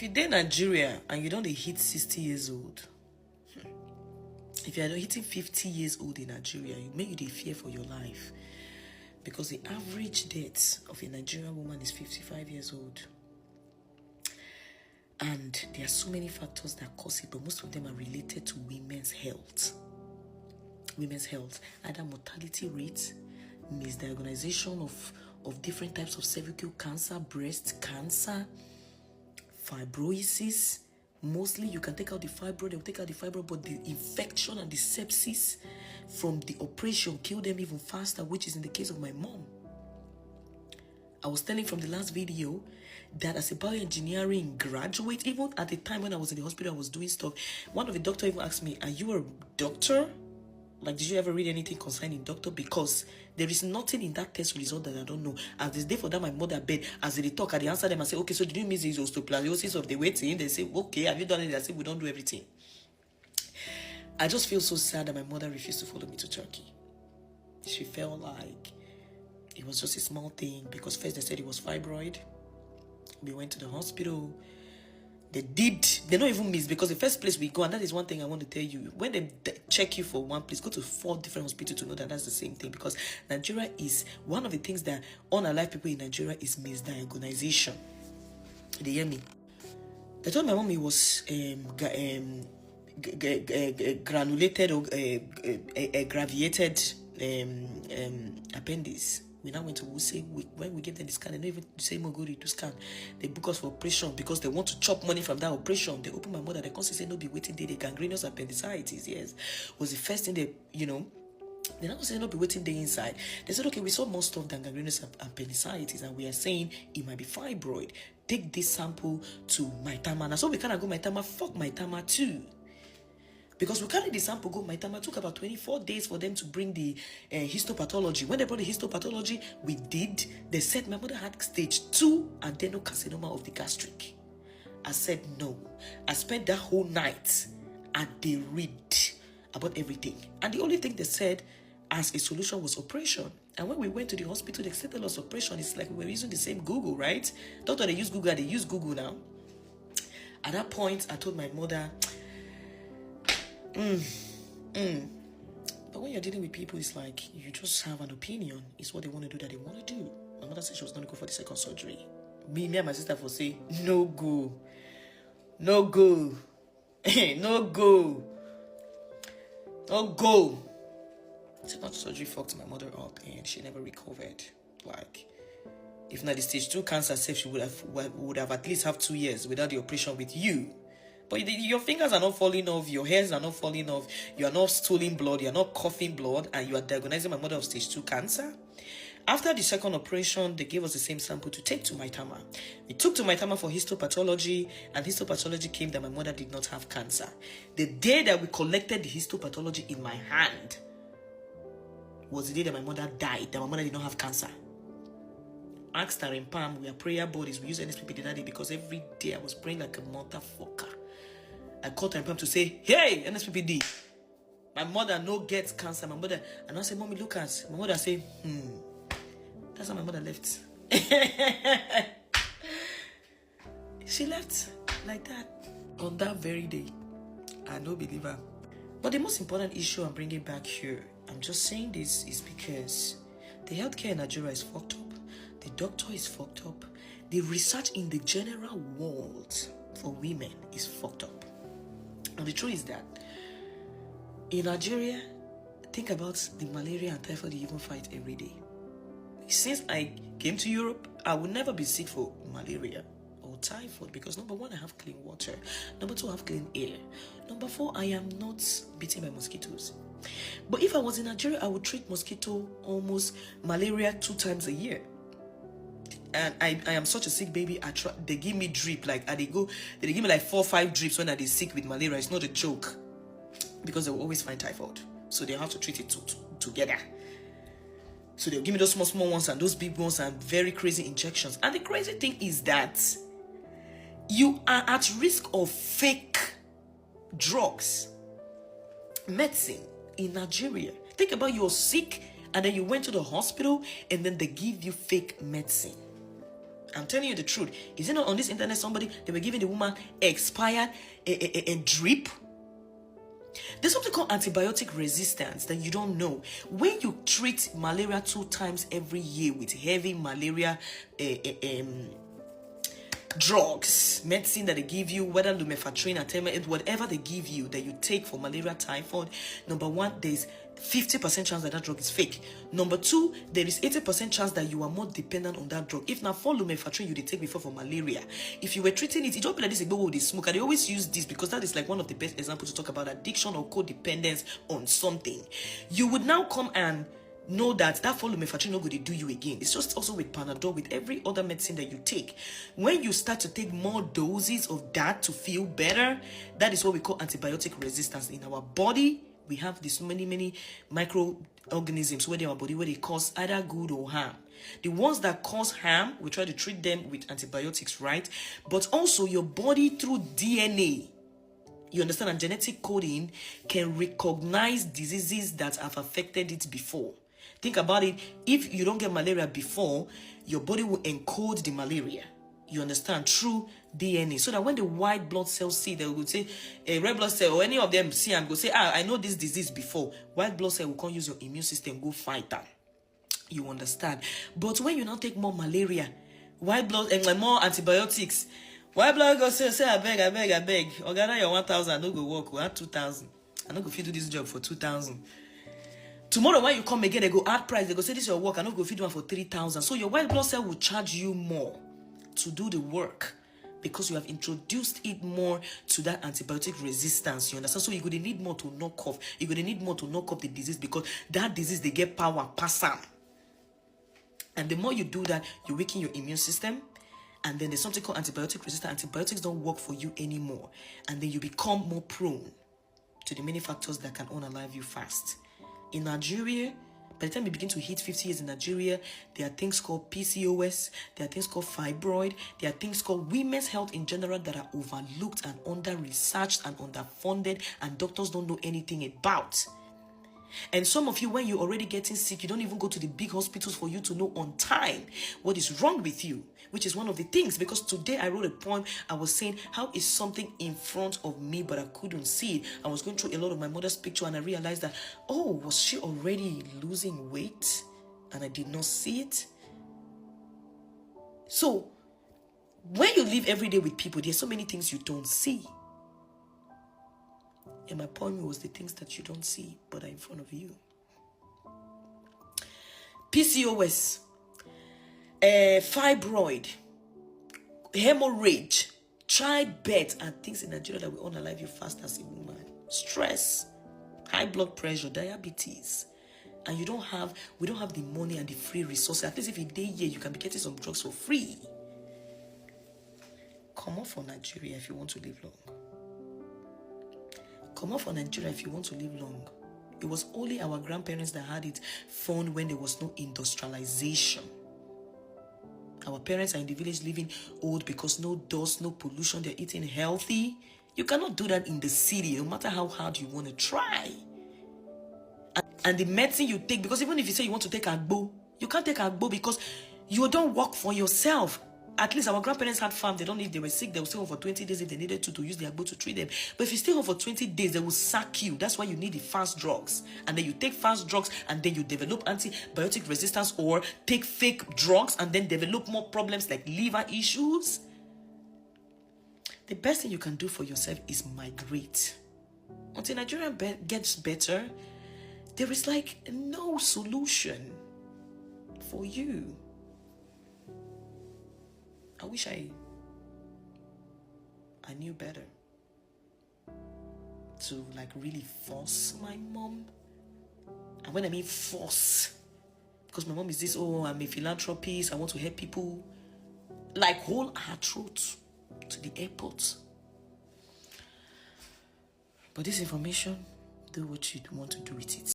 If you're in Nigeria and you don't hit 60 years old, if you're hitting 50 years old in Nigeria, you make you dey fear for your life. Because the average death of a Nigerian woman is 55 years old. And there are so many factors that cause it, but most of them are related to women's health. Women's health, either mortality rates, misdiagnosis of different types of cervical cancer, breast cancer, fibroisis. Mostly you can take out the fibroid, they'll take out the fibroid, but the infection and the sepsis from the operation kill them even faster, which is in the case of my mom. I was telling from the last video that as a bioengineering graduate, even at the time when I was in the hospital, I was doing stuff. One of the doctors even asked me, are you a doctor? Like, did you ever read anything concerning doctor? Because there is nothing in that test result that I don't know. As this day for that, my mother bed, as they talk, I answer them, I say, okay, so did you miss the osteoporosis of the waiting? They say, okay, have you done it? I say, we don't do everything. I just feel so sad that my mother refused to follow me to Turkey. She felt like it was just a small thing, because first they said it was fibroid. We went to the hospital. They don't even miss, because the first place we go, and that is one thing I want to tell you, when they check you for one place, go to 4 different hospitals to know that that's the same thing. Because Nigeria is one of the things that unalive people in Nigeria is misdiagnosis. They hear me? They told my mom it was granulated or aggravated appendix. We now went to Wuse. When we gave them the scan, they don't even say Moguri to scan. They book us for operation because they want to chop money from that operation. They open my mother. They constantly say, no, be waiting day. The gangrenous appendicitis, yes, was the first thing they, They now say, no, be waiting day inside. They said, okay, we saw more stuff than gangrenous appendicitis, and we are saying it might be fibroid. Take this sample to Maitama. Now, so we cannot go Maitama. Fuck Maitama too. Because we carried the sample, go Maitama, took about 24 days for them to bring the histopathology. When they brought the histopathology, they said my mother had stage 2 adenocarcinoma of the gastric. I said no. I spent that whole night and they read about everything. And the only thing they said as a solution was operation. And when we went to the hospital, they said there was operation. It's like we were using the same Google, right? Not that they use Google, they use Google now. At that point, I told my mother, but when you're dealing with people, it's like you just have an opinion. It's what they want to do that they want to do. My mother said she was going to go for the second surgery. Me and my sister will say, no go. No go. No go. No go. Second surgery fucked my mother up and she never recovered. Like, if not the stage 2 cancer, she would have at least have 2 years without the operation with you. But your fingers are not falling off, your hairs are not falling off, you are not stooling blood, you are not coughing blood, and you are diagnosing my mother of stage 2 cancer. After the second operation, they gave us the same sample to take to Maitama. We took to Maitama for histopathology, and histopathology came that my mother did not have cancer. The day that we collected the histopathology in my hand was the day that my mother died, that my mother did not have cancer. Asked her in Palm, we are prayer bodies, we use NSPP that day because every day I was praying like a motherfucker. I called her in Palm to say, hey, NSPPD, my mother no gets cancer. My mother, and I said, mommy, look at. My mother say, That's how my mother left. She left like that on that very day. I don't believe her. But the most important issue I'm bringing back here, I'm just saying this is because the healthcare in Nigeria is fucked up. The doctor is fucked up. The research in the general world for women is fucked up. And the truth is that in Nigeria, think about the malaria and typhoid you even fight every day. Since I came to Europe, I will never be sick for malaria or typhoid because number 1, I have clean water. Number 2, I have clean air. Number 4, I am not bitten by mosquitoes. But if I was in Nigeria, I would treat mosquito, almost malaria 2 times a year. And I am such a sick baby. They give me drip, like they give me like 4 or 5 drips when I am sick with malaria. It's not a joke, because they will always find typhoid, so they have to treat it together. So they'll give me those small ones and those big ones and very crazy injections. And the crazy thing is that you are at risk of fake drugs, medicine in Nigeria. Think about, you're sick and then you went to the hospital and then they give you fake medicine. I'm telling you the truth. Is it not on this internet somebody, they were giving the woman expired a drip? There's something called antibiotic resistance that you don't know. When you treat malaria 2 times every year with heavy malaria drugs, medicine that they give you, whether lumefantrine, atenolol, whatever they give you that you take for malaria, typhoid, number one, there's 50% chance that drug is fake. Number two, there is 80% chance that you are more dependent on that drug. If now for lumefantrine you did take before for malaria, if you were treating it don't be like this, with the smoke. And they always use this because that is like one of the best examples to talk about addiction or codependence on something. You would now come and know that for lumefantrine not going to do you again. It's just also with Panadol, with every other medicine that you take. When you start to take more doses of that to feel better, that is what we call antibiotic resistance. In our body, we have this many microorganisms where in our body where they cause either good or harm. The ones that cause harm, we try to treat them with antibiotics, right? But also your body through DNA, you understand, and genetic coding can recognize diseases that have affected it before. Think about it. If you don't get malaria before, your body will encode the malaria. You understand? Through DNA. So that when the white blood cells see, they will say, a red blood cell or any of them see and go say, I know this disease before. White blood cell will come use your immune system, go fight that. You understand? But when you now take more malaria, white blood and more antibiotics, white blood go say, I beg. Organa your 1,000, I no go work. We have 2,000. I no go fit do this job for 2,000. Tomorrow when you come again, they go add price. They go say this is your work. I no go fit do one for 3,000. So your white blood cell will charge you more to do the work because you have introduced it more to that antibiotic resistance. You understand? So you're going to need more to knock off. You're going to need more to knock off the disease because that disease, they get power, pass on. And the more you do that, you weaken your immune system. And then there's something called antibiotic resistance. Antibiotics don't work for you anymore. And then you become more prone to the many factors that can unalive you fast. In Nigeria, by the time you begin to hit 50 years in Nigeria, there are things called PCOS, there are things called fibroid, there are things called women's health in general that are overlooked and under-researched and underfunded and doctors don't know anything about. And some of you, when you're already getting sick, you don't even go to the big hospitals for you to know on time what is wrong with you, which is one of the things. Because today I wrote a poem, I was saying, how is something in front of me, but I couldn't see it. I was going through a lot of my mother's picture and I realized that, oh, was she already losing weight? And I did not see it. So, when you live every day with people, there's so many things you don't see. And my poem was the things that you don't see, but are in front of you. PCOS, fibroid, hemorrhage, childbirth, and things in Nigeria that will unalive you fast as a woman. Stress, high blood pressure, diabetes. And we don't have the money and the free resources. At least if a day here, you can be getting some drugs for free. Come off from Nigeria if you want to live long. Come off from Nigeria if you want to live long. It was only our grandparents that had it fun when there was no industrialization. Our parents are in the village living old because no dust, no pollution, they're eating healthy. You cannot do that in the city, no matter how hard you want to try. And the medicine you take, because even if you say you want to take agbo, you can't take agbo because you don't work for yourself. At least our grandparents had farm. They don't if they were sick, they would stay home for 20 days if they needed to use the agbo to treat them. But if you stay home for 20 days, they will sack you. That's why you need the fast drugs. And then you take fast drugs and then you develop antibiotic resistance or take fake drugs and then develop more problems like liver issues. The best thing you can do for yourself is migrate. Until Nigeria gets better, there is like no solution for you. I wish I knew better to like really force my mom. And when I mean force, because my mom is this, oh, I'm a philanthropist, I want to help people, like hold her throat to the airport. But this information, do what you want to do with it.